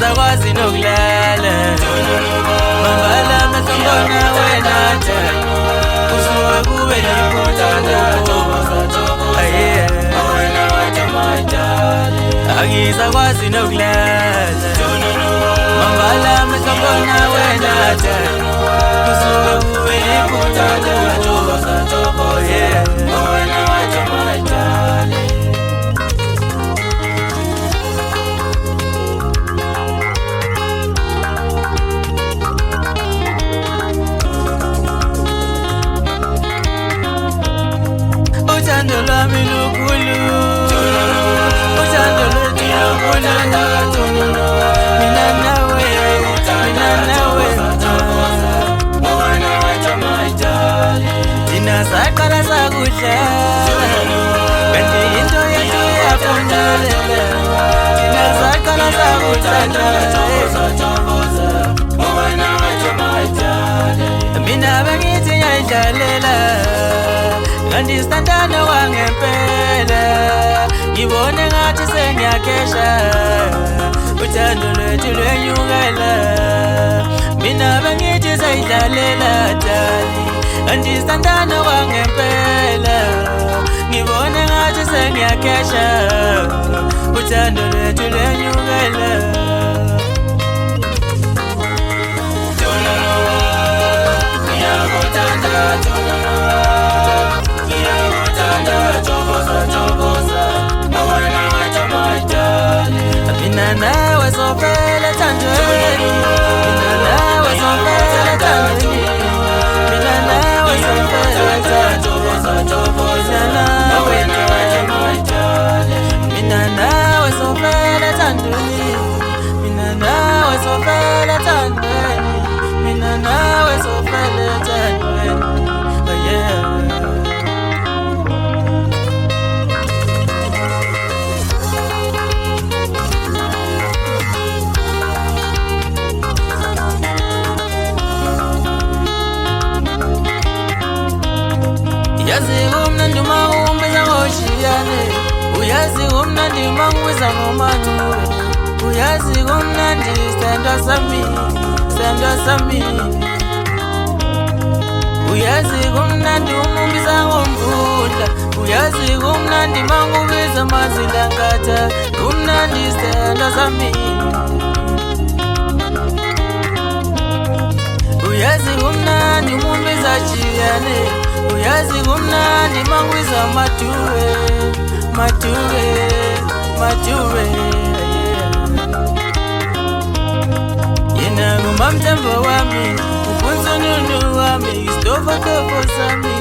Angizakwazi nokulala Mangala mesongona wena Kusuke kube liphutha Angizakwazi nokulala Mangala mesongona wena Kusuke kube liphutha Uthando lwami lukhulu Uthando lwethu lukhulu Mina nawe Thina saqala sakudlala Kanti into yethu yaphumelela Thina saqala sakudlala Mina bengithi ngiyayidlalela Kanti sithandana wangempela Ngibone ngathi sengiyakhesha Uthando lwethu lwenyukela Mina bengithi sayidlalela dali Kanti sithandana wangempela Ngibone ngathi sengiyakhesha Uthando lwethu lwenyukela Mina nawe sofela thandweni Mina nawe sofela thandweni Mina nawe sofela thandweni Mina nawe sofela thandweni Mina nawe sofela thandweni Mina nawe sofela thandweni Oh yeah Uyazi umnandi mawumbeza ngoshiyane Uyazi umnandi mangibiza ngomanyule Uyazi umnandi sithandwa sami Uyazi umnandi umbiza ngomvula Uyazi umnandi mangibiza mazilangatha Umnandi sithandwa sami Uyazi umnandi umbiza chiyane Uyazi kumnandi mangibiza Matuwe Yena ngumamthembo wami Uphunzununu wami Isitofotofo sami